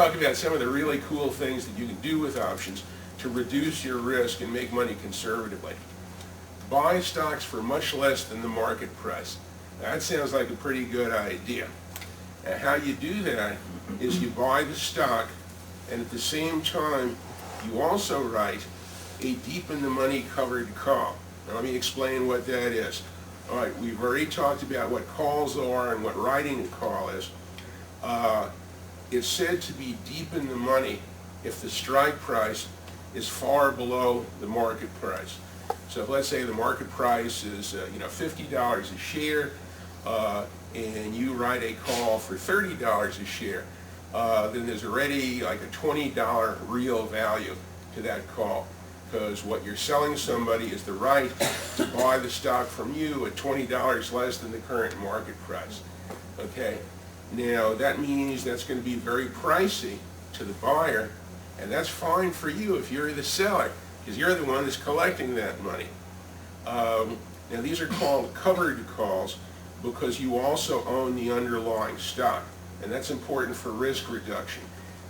talk about some of the really cool things that you can do with options to reduce your risk and make money conservatively. Buy stocks for much less than the market price. That sounds like a pretty good idea. And how you do that is you buy the stock, and at the same time you also write a deep in the money covered call. Now let me explain what that is. All right, we've already talked about what calls are and what writing a call is. It's said to be deep in the money if the strike price is far below the market price. So if, let's say the market price is $50 a share, and you write a call for $30 a share, then there's already like a $20 real value to that call, because what you're selling somebody is the right to buy the stock from you at $20 less than the current market price. Okay, now that means that's going to be very pricey to the buyer, and that's fine for you if you're the seller, because you're the one that's collecting that money. Now these are called covered calls because you also own the underlying stock, and that's important for risk reduction.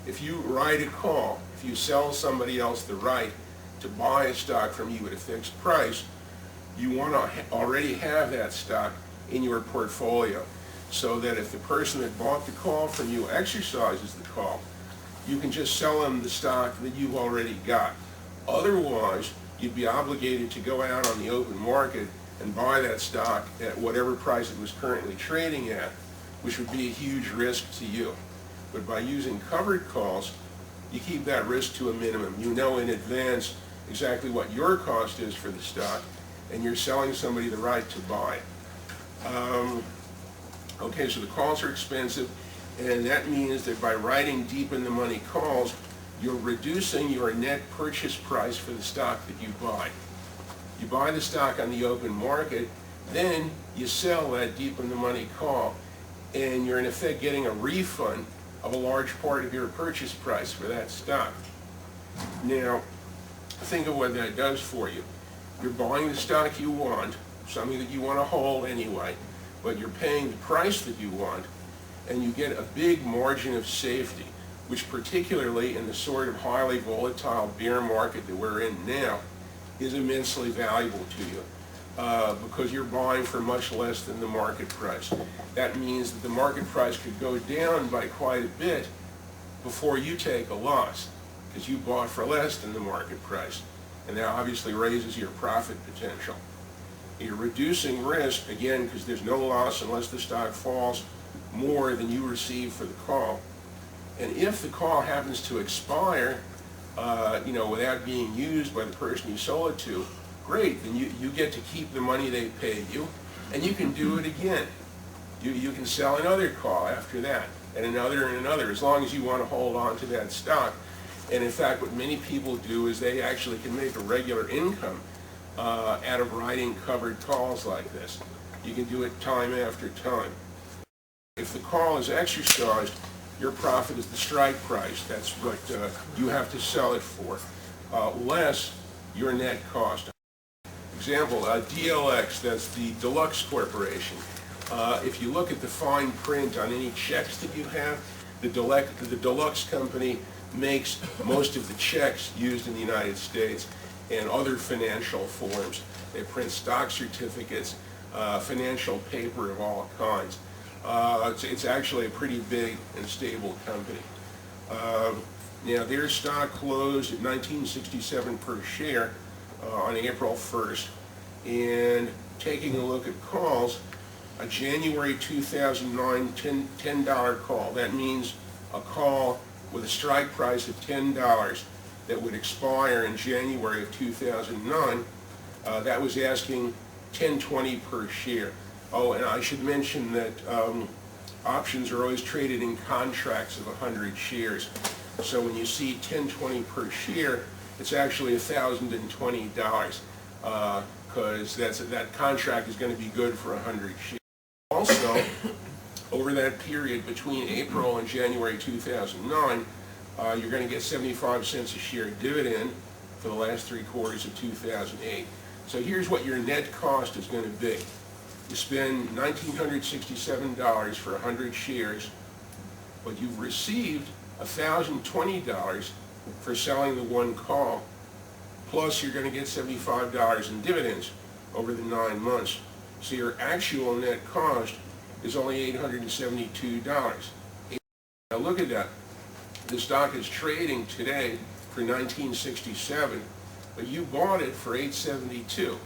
If you write a call, if you sell somebody else the right to buy a stock from you at a fixed price, you want to already have that stock in your portfolio, so that if the person that bought the call from you exercises the call, you can just sell them the stock that you've already got. Otherwise, you'd be obligated to go out on the open market and buy that stock at whatever price it was currently trading at, which would be a huge risk to you. But by using covered calls, you keep that risk to a minimum. You know in advance exactly what your cost is for the stock, and you're selling somebody the right to buy it. Okay, so the calls are expensive, and that means that by writing deep in the money calls, you're reducing your net purchase price for the stock that you buy. You buy the stock on the open market, then you sell that deep in the money call, and you're in effect getting a refund of a large part of your purchase price for that stock. Now, think of what that does for you. You're buying the stock you want, something that you want to hold anyway, but you're paying the price that you want, and you get a big margin of safety, which particularly in the sort of highly volatile bear market that we're in now is immensely valuable to you, because you're buying for much less than the market price. That means that the market price could go down by quite a bit before you take a loss, because you bought for less than the market price, and that obviously raises your profit potential. You're reducing risk, again, because there's no loss unless the stock falls more than you receive for the call. And if the call happens to expire, without being used by the person you sold it to, great, then you get to keep the money they paid you, and you can do it again. You can sell another call after that, and another, as long as you want to hold on to that stock. And in fact, what many people do is they actually can make a regular income out of writing covered calls like this. You can do it time after time. If the call is exercised, your profit is the strike price. That's what you have to sell it for, less your net cost. Example, DLX, that's the Deluxe Corporation. If you look at the fine print on any checks that you have, the Deluxe company makes most of the checks used in the United States and other financial forms. They print stock certificates, financial paper of all kinds. It's actually a pretty big and stable company. Now their stock closed at $19.67 per share on April 1st, and taking a look at calls, a January 2009 $10 call, that means a call with a strike price of $10 that would expire in January of 2009, that was asking $10.20 per share. Oh, and I should mention that options are always traded in contracts of 100 shares. So when you see $10.20 per share, it's actually $1,020, because that contract is going to be good for 100 shares. Also, over that period between April and January 2009, you're going to get 75 cents a share dividend for the last 3 quarters of 2008. So here's what your net cost is going to be. You spend $1,967 for 100 shares, but you've received $1,020 for selling the one call, plus you're going to get $75 in dividends over the 9 months. So your actual net cost is only $872. Now look at that. The stock is trading today for $19.67, but you bought it for $8.72.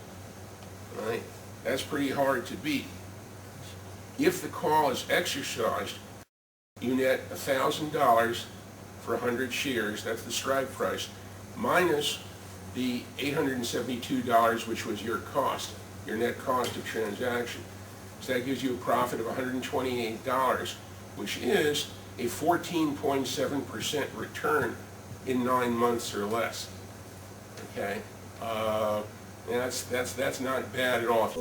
Right? That's pretty hard to beat. If the call is exercised, you net $1,000 for 100 shares, that's the strike price, minus the $872, which was your cost, your net cost of transaction. So that gives you a profit of $128, which is a 14.7% return in 9 months or less. Okay, that's not bad at all.